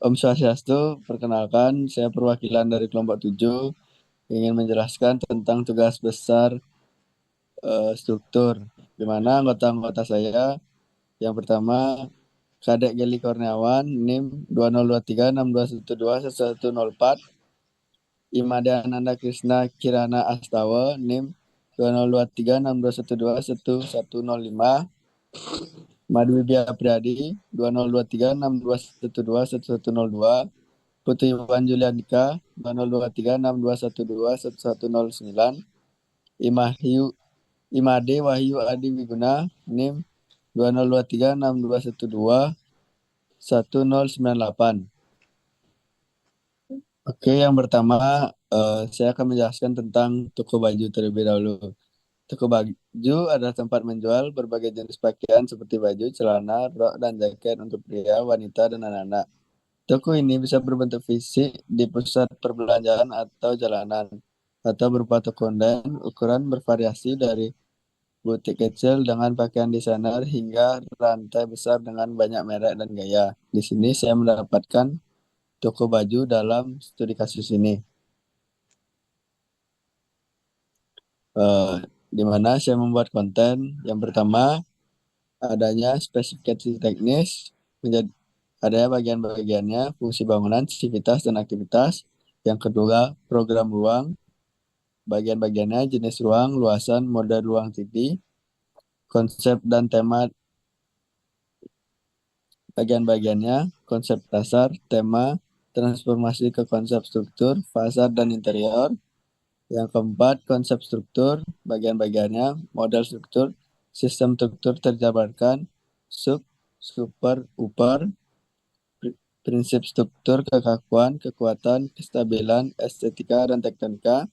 Om Swastiastu, perkenalkan saya perwakilan dari kelompok 7 ingin menjelaskan tentang tugas besar struktur, di mana anggota-anggota saya yang pertama Kadek Geli Kurniawan, NIM 202362121104, Imade Ananda Krishna Kirana Astawa, NIM 202362121105, Madu Widya Priyadi 202362121102, Putri Iwan Julianika 202362121109, Imade Wahyu Adi Wiguna NIM 202362121098. Oke, yang pertama saya akan menjelaskan tentang toko baju terlebih dahulu. Toko baju adalah tempat menjual berbagai jenis pakaian seperti baju, celana, rok, dan jaket untuk pria, wanita, dan anak-anak. Toko ini bisa berbentuk fisik di pusat perbelanjaan atau jalanan, atau berupa toko online. Ukuran bervariasi dari butik kecil dengan pakaian desainer hingga rantai besar dengan banyak merek dan gaya. Di sini saya mendapatkan toko baju dalam studi kasus ini. Di mana saya membuat konten. Yang pertama, adanya spesifikasi teknis, adanya bagian-bagiannya, fungsi bangunan, sivitas, dan aktivitas. Yang kedua, program ruang, bagian-bagiannya, jenis ruang, luasan, model ruang TV, konsep dan tema bagian-bagiannya, konsep dasar, tema, transformasi ke konsep struktur, fasad, dan interior. Yang keempat, konsep struktur, bagian-bagiannya, model struktur, sistem struktur terjabarkan, sub, super, upper, prinsip struktur, kekakuan, kekuatan, kestabilan, estetika, dan tektonika.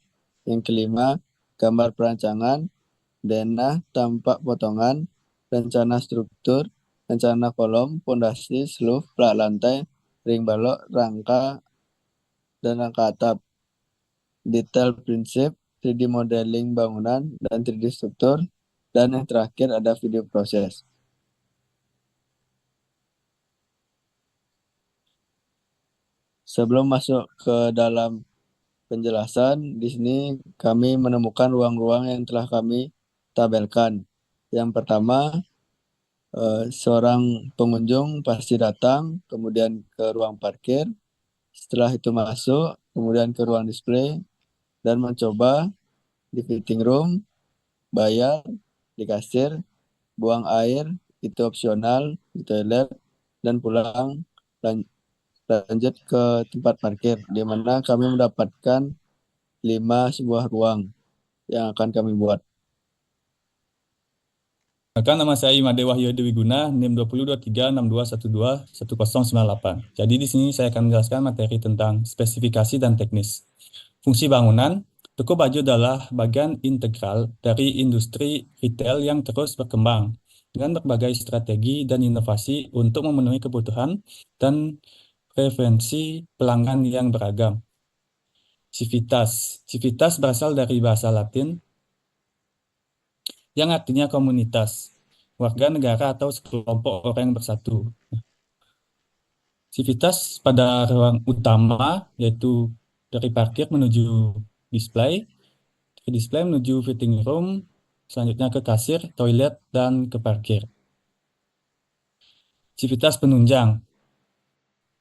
Yang kelima, gambar perancangan, denah, tampak potongan, rencana struktur, rencana kolom, pondasi, seluf, plak lantai, ring balok, rangka, dan rangka atap. Detail prinsip, 3D modeling bangunan, dan 3D struktur. Dan yang terakhir ada video proses. Sebelum masuk ke dalam penjelasan, di sini kami menemukan ruang-ruang yang telah kami tabelkan. Yang pertama, seorang pengunjung pasti datang, kemudian ke ruang parkir. Setelah itu masuk, kemudian ke ruang display, dan mencoba di fitting room, bayar, di kasir, buang air, itu opsional, di toilet, dan pulang lanjut ke tempat parkir, di mana kami mendapatkan 5 sebuah ruang yang akan kami buat. Nama saya Imade Wahyu Adi Wiguna, NIM 202362121098. Jadi di sini saya akan menjelaskan materi tentang spesifikasi dan teknis. Fungsi bangunan, toko baju adalah bagian integral dari industri retail yang terus berkembang dengan berbagai strategi dan inovasi untuk memenuhi kebutuhan dan preferensi pelanggan yang beragam. Civitas. Civitas berasal dari bahasa Latin yang artinya komunitas, warga negara atau sekelompok orang yang bersatu. Civitas pada ruang utama yaitu dari parkir menuju display, dari display menuju fitting room, selanjutnya ke kasir, toilet, dan ke parkir. Civitas penunjang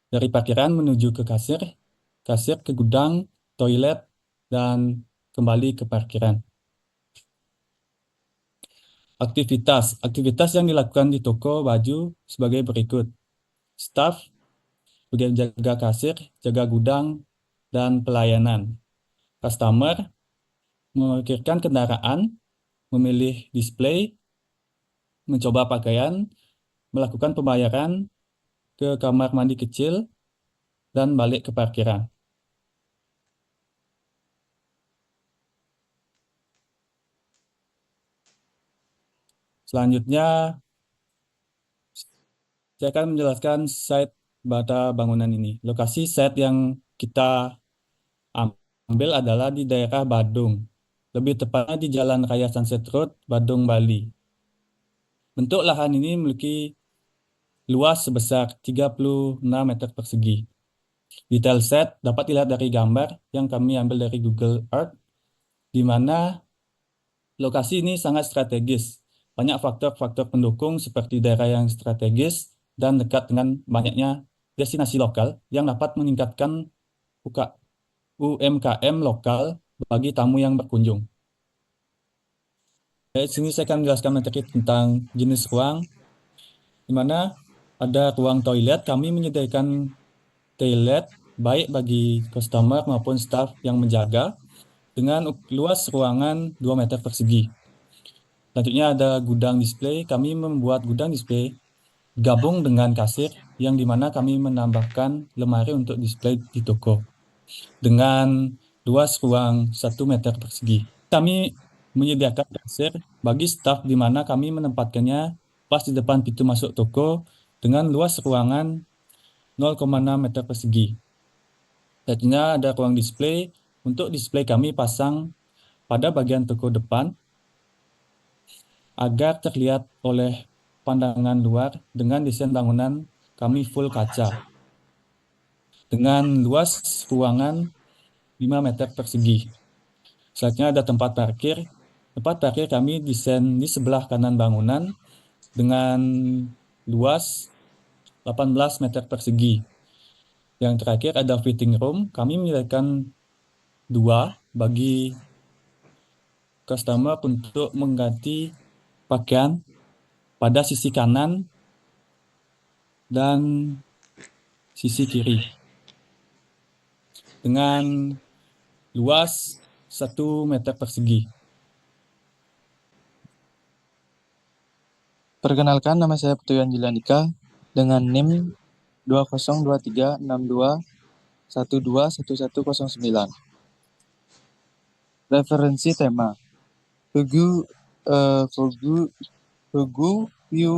dari parkiran menuju ke kasir, kasir ke gudang, toilet, dan kembali ke parkiran. Aktivitas yang dilakukan di toko baju sebagai berikut. Staff, bagian jaga kasir, jaga gudang, dan pelayanan. Customer, memarkirkan kendaraan, memilih display, mencoba pakaian, melakukan pembayaran ke kamar mandi kecil, dan balik ke parkiran. Selanjutnya, saya akan menjelaskan site bata bangunan ini. Lokasi site yang kita ambil adalah di daerah Badung. Lebih tepatnya di Jalan Raya Sunset Road, Badung, Bali. Bentuk lahan ini memiliki luas sebesar 36 meter persegi. Detail set dapat dilihat dari gambar yang kami ambil dari Google Earth, di mana lokasi ini sangat strategis. Banyak faktor-faktor pendukung seperti daerah yang strategis dan dekat dengan banyaknya destinasi lokal yang dapat meningkatkan UMKM lokal bagi tamu yang berkunjung. Dari sini saya akan menjelaskan materi tentang jenis ruang, di mana ada ruang toilet. Kami menyediakan toilet baik bagi customer maupun staff yang menjaga dengan luas ruangan 2 meter persegi. Selanjutnya ada gudang display. Kami membuat gudang display gabung dengan kasir yang dimana kami menambahkan lemari untuk display di toko dengan luas ruang 1 meter persegi. Kami menyediakan kasir bagi staf di mana kami menempatkannya pas di depan pintu masuk toko dengan luas ruangan 0,6 meter persegi. Selanjutnya ada ruang display. Untuk display kami pasang pada bagian toko depan agar terlihat oleh pandangan luar dengan desain bangunan kami full kaca dengan luas ruangan 5 meter persegi. Selanjutnya ada tempat parkir. Tempat parkir kami desain di sebelah kanan bangunan dengan luas 18 meter persegi. Yang terakhir ada fitting room. Kami menyediakan 2 bagi customer untuk mengganti pakaian pada sisi kanan dan sisi kiri dengan luas 1 meter persegi. Perkenalkan, nama saya Putu Anjilanika dengan NIM 202362121109. Referensi tema. Hugu View.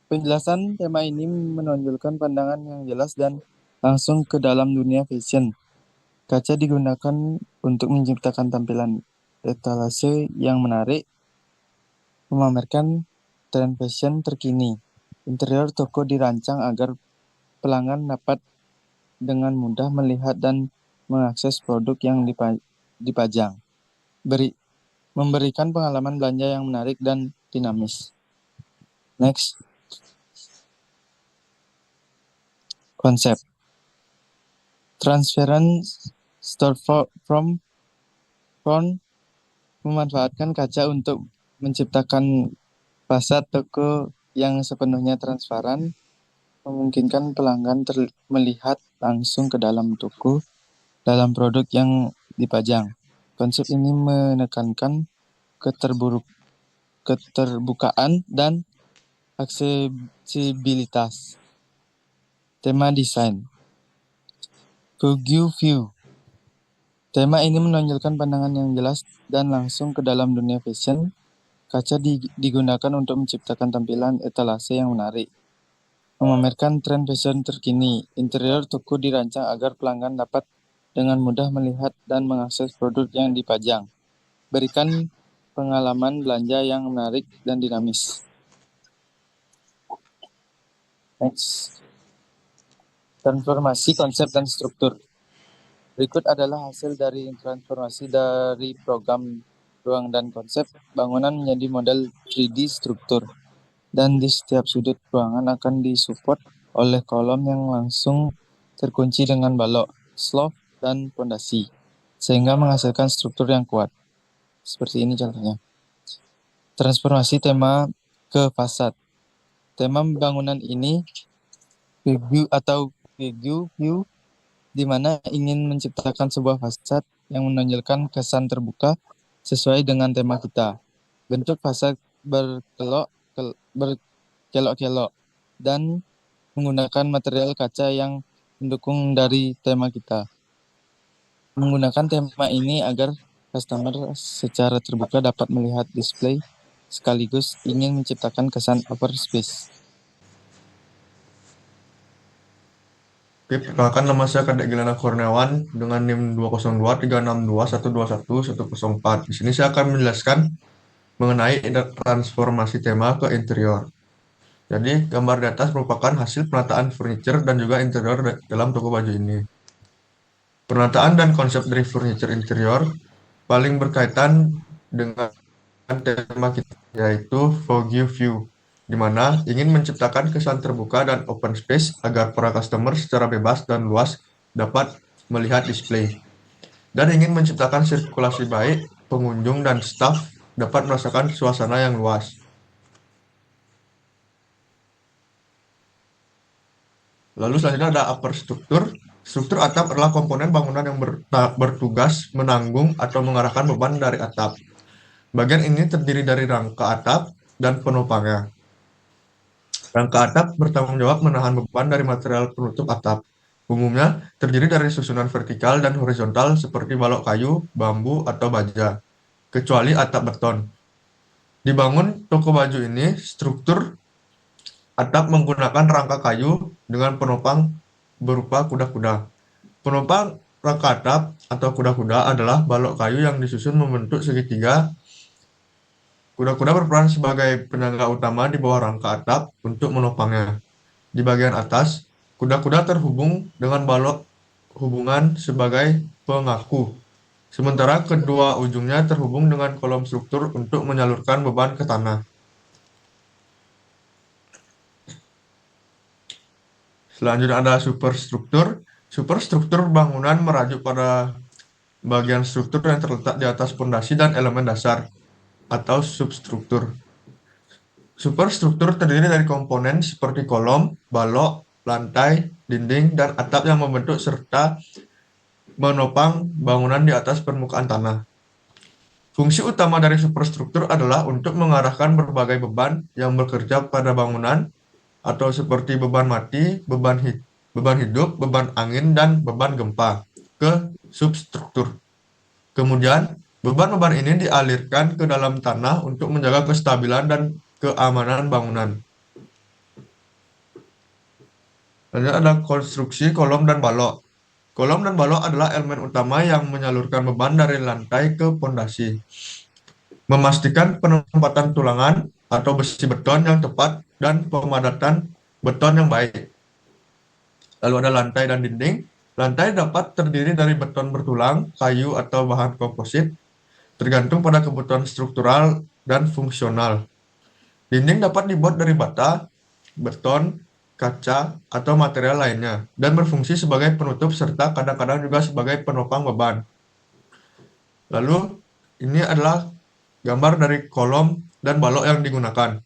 Penjelasan tema ini menonjolkan pandangan yang jelas dan langsung ke dalam dunia fashion. Kaca digunakan untuk menciptakan tampilan etalase yang menarik, memamerkan tren fashion terkini. Interior toko dirancang agar pelanggan dapat dengan mudah melihat dan mengakses produk yang dipajang. Memberikan pengalaman belanja yang menarik dan dinamis. Next. Konsep. Transparent storefront memanfaatkan kaca untuk menciptakan fasad toko yang sepenuhnya transparan, memungkinkan pelanggan melihat langsung ke dalam toko dalam produk yang dipajang. Konsep ini menekankan keterbukaan dan aksesibilitas. Tema desain. Fugu View. Tema ini menonjolkan pandangan yang jelas dan langsung ke dalam dunia fashion. Kaca digunakan untuk menciptakan tampilan etalase yang menarik, memamerkan tren fashion terkini. Interior toko dirancang agar pelanggan dapat dengan mudah melihat dan mengakses produk yang dipajang. Berikan pengalaman belanja yang menarik dan dinamis. Next. Transformasi konsep dan struktur. Berikut adalah hasil dari transformasi dari program ruang dan konsep bangunan menjadi model 3D struktur. Dan di setiap sudut ruangan akan disupport oleh kolom yang langsung terkunci dengan balok, slope, dan pondasi, sehingga menghasilkan struktur yang kuat. Seperti ini contohnya. Transformasi tema ke fasad. Tema bangunan ini view, di mana ingin menciptakan sebuah fasad yang menonjolkan kesan terbuka sesuai dengan tema kita. Bentuk fasad berkelok-kelok dan menggunakan material kaca yang mendukung dari tema kita. Menggunakan tema ini agar customer secara terbuka dapat melihat display sekaligus ingin menciptakan kesan upper space. Oke, perkenalkan nama saya Kadek Gilana Kurniawan dengan NIM 2023621211104. Di sini saya akan menjelaskan mengenai transformasi tema ke interior. Jadi gambar di atas merupakan hasil penataan furniture dan juga interior dalam toko baju ini. Penataan dan konsep dari furniture interior paling berkaitan dengan tema kita, yaitu Foggy View, di mana ingin menciptakan kesan terbuka dan open space agar para customer secara bebas dan luas dapat melihat display. Dan ingin menciptakan sirkulasi baik, pengunjung dan staf dapat merasakan suasana yang luas. Lalu selanjutnya ada upper struktur. Struktur atap adalah komponen bangunan yang bertugas menanggung atau mengarahkan beban dari atap. Bagian ini terdiri dari rangka atap dan penopangnya. Rangka atap bertanggung jawab menahan beban dari material penutup atap. Umumnya terdiri dari susunan vertikal dan horizontal seperti balok kayu, bambu, atau baja, kecuali atap beton. Dibangun toko baju ini, struktur atap menggunakan rangka kayu dengan penopang berupa kuda-kuda. Penopang rangka atap atau kuda-kuda adalah balok kayu yang disusun membentuk segitiga. Kuda-kuda berperan sebagai penyangga utama di bawah rangka atap untuk menopangnya. Di bagian atas, kuda-kuda terhubung dengan balok hubungan sebagai pengaku, sementara kedua ujungnya terhubung dengan kolom struktur untuk menyalurkan beban ke tanah. Selanjutnya ada superstruktur. Superstruktur bangunan merajuk pada bagian struktur yang terletak di atas fondasi dan elemen dasar atau substruktur. Superstruktur terdiri dari komponen seperti kolom, balok, lantai, dinding, dan atap yang membentuk serta menopang bangunan di atas permukaan tanah. Fungsi utama dari superstruktur adalah untuk mengarahkan berbagai beban yang bekerja pada bangunan atau seperti beban mati, beban hidup, beban angin, dan beban gempa ke substruktur. Kemudian, beban-beban ini dialirkan ke dalam tanah untuk menjaga kestabilan dan keamanan bangunan. Lalu ada konstruksi kolom dan balok. Kolom dan balok adalah elemen utama yang menyalurkan beban dari lantai ke fondasi. Memastikan penempatan tulangan atau besi beton yang tepat dan pemadatan beton yang baik. Lalu ada lantai dan dinding. Lantai dapat terdiri dari beton bertulang, kayu, atau bahan komposit, tergantung pada kebutuhan struktural dan fungsional. Dinding dapat dibuat dari bata, beton, kaca, atau material lainnya, dan berfungsi sebagai penutup serta kadang-kadang juga sebagai penopang beban. Lalu, ini adalah gambar dari kolom dan balok yang digunakan.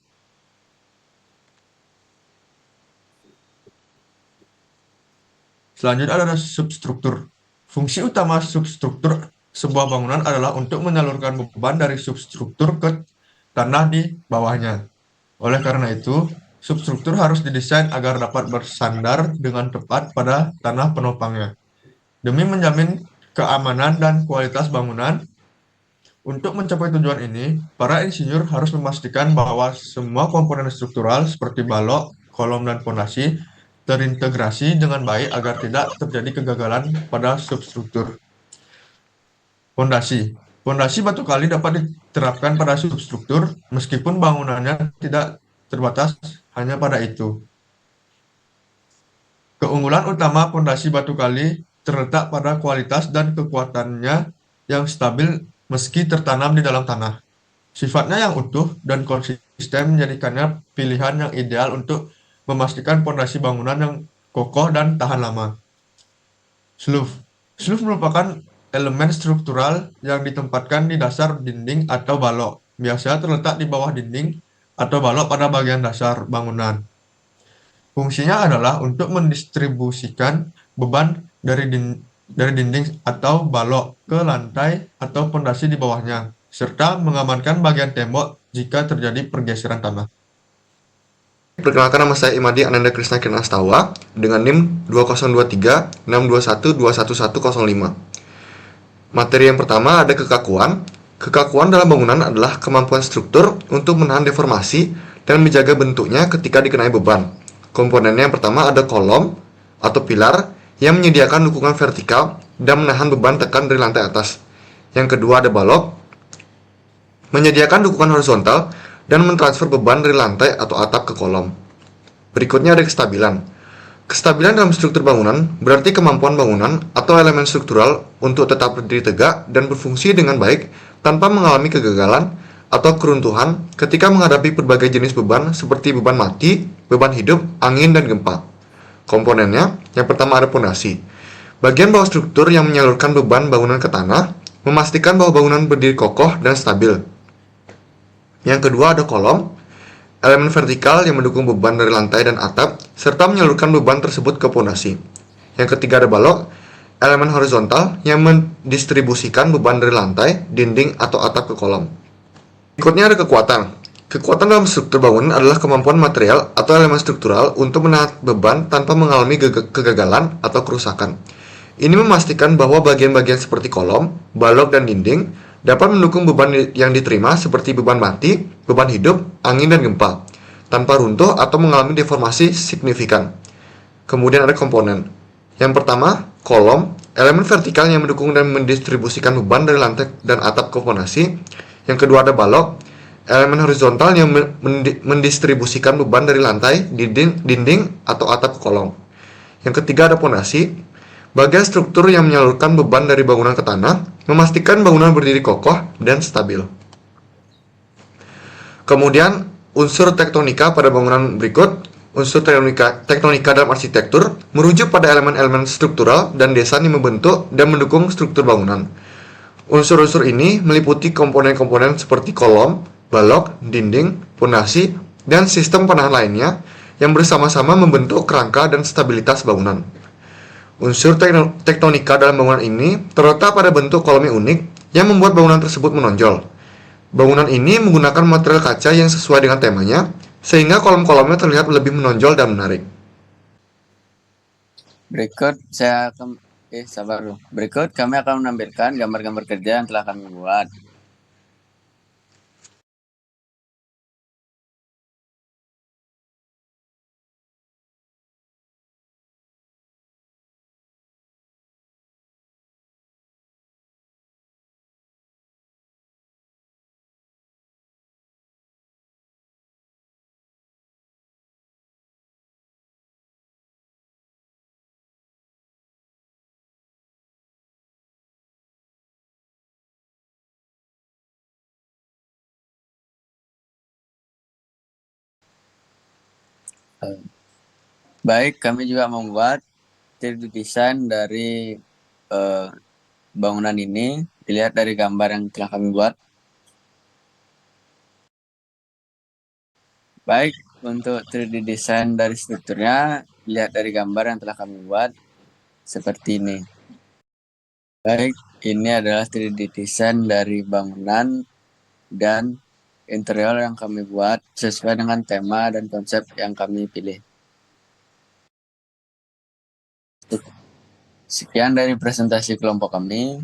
Selanjutnya ada substruktur. Fungsi utama substruktur sebuah bangunan adalah untuk menyalurkan beban dari substruktur ke tanah di bawahnya. Oleh karena itu, substruktur harus didesain agar dapat bersandar dengan tepat pada tanah penopangnya. Demi menjamin keamanan dan kualitas bangunan, untuk mencapai tujuan ini, para insinyur harus memastikan bahwa semua komponen struktural seperti balok, kolom, dan fondasi terintegrasi dengan baik agar tidak terjadi kegagalan pada substruktur. Fondasi. Fondasi batu kali dapat diterapkan pada substruktur meskipun bangunannya tidak terbatas hanya pada itu. Keunggulan utama fondasi batu kali terletak pada kualitas dan kekuatannya yang stabil meski tertanam di dalam tanah. Sifatnya yang utuh dan konsisten menjadikannya pilihan yang ideal untuk memastikan fondasi bangunan yang kokoh dan tahan lama. Slough. Slough merupakan elemen struktural yang ditempatkan di dasar dinding atau balok. Biasanya terletak di bawah dinding atau balok pada bagian dasar bangunan. Fungsinya adalah untuk mendistribusikan beban dari dinding atau balok ke lantai atau fondasi di bawahnya, serta mengamankan bagian tembok jika terjadi pergeseran tanah. Perkenalkan, nama saya Imadi Ananda Krisna Kirnastawa dengan NIM 202362121105. Materi yang pertama ada kekakuan. Kekakuan dalam bangunan adalah kemampuan struktur untuk menahan deformasi dan menjaga bentuknya ketika dikenai beban. Komponennya yang pertama ada kolom atau pilar yang menyediakan dukungan vertikal dan menahan beban tekan dari lantai atas. Yang kedua ada balok, menyediakan dukungan horizontal dan mentransfer beban dari lantai atau atap ke kolom. Berikutnya ada kestabilan. Kestabilan dalam struktur bangunan berarti kemampuan bangunan atau elemen struktural untuk tetap berdiri tegak dan berfungsi dengan baik tanpa mengalami kegagalan atau keruntuhan ketika menghadapi berbagai jenis beban seperti beban mati, beban hidup, angin, dan gempa. Komponennya, yang pertama ada pondasi. Bagian bawah struktur yang menyalurkan beban bangunan ke tanah, memastikan bahwa bangunan berdiri kokoh dan stabil. Yang kedua ada kolom, elemen vertikal yang mendukung beban dari lantai dan atap, serta menyalurkan beban tersebut ke pondasi. Yang ketiga ada balok, elemen horizontal yang mendistribusikan beban dari lantai, dinding, atau atap ke kolom. Berikutnya ada kekuatan. Kekuatan dalam struktur bangunan adalah kemampuan material atau elemen struktural untuk menahan beban tanpa mengalami kegagalan atau kerusakan. Ini memastikan bahwa bagian-bagian seperti kolom, balok, dan dinding dapat mendukung beban yang diterima seperti beban mati, beban hidup, angin, dan gempa, tanpa runtuh atau mengalami deformasi signifikan. Kemudian ada komponen. Yang pertama, kolom, elemen vertikal yang mendukung dan mendistribusikan beban dari lantai dan atap ke pondasi. Yang kedua ada balok, elemen horizontal yang mendistribusikan beban dari lantai, dinding, atau atap ke kolom. Yang ketiga ada pondasi, bagian struktur yang menyalurkan beban dari bangunan ke tanah, memastikan bangunan berdiri kokoh dan stabil. Kemudian, unsur tektonika pada bangunan berikut. Unsur tektonika dalam arsitektur merujuk pada elemen-elemen struktural dan desain yang membentuk dan mendukung struktur bangunan. Unsur-unsur ini meliputi komponen-komponen seperti kolom, balok, dinding, pondasi, dan sistem penahan lainnya yang bersama-sama membentuk kerangka dan stabilitas bangunan. Unsur tektonika dalam bangunan ini terletak pada bentuk kolom yang unik yang membuat bangunan tersebut menonjol. Bangunan ini menggunakan material kaca yang sesuai dengan temanya, sehingga kolom-kolomnya terlihat lebih menonjol dan menarik. Berikut kami akan menampilkan gambar-gambar kerja yang telah kami buat. Baik, kami juga membuat 3D design dari bangunan ini. Dilihat dari gambar yang telah kami buat. Baik, untuk 3D design dari strukturnya, lihat dari gambar yang telah kami buat seperti ini. Baik, ini adalah 3D design dari bangunan dan interior yang kami buat sesuai dengan tema dan konsep yang kami pilih. Sekian dari presentasi kelompok kami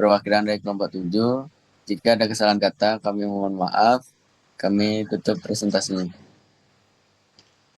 perwakilan dari kelompok 7. Jika ada kesalahan kata, kami mohon maaf. Kami tutup presentasinya.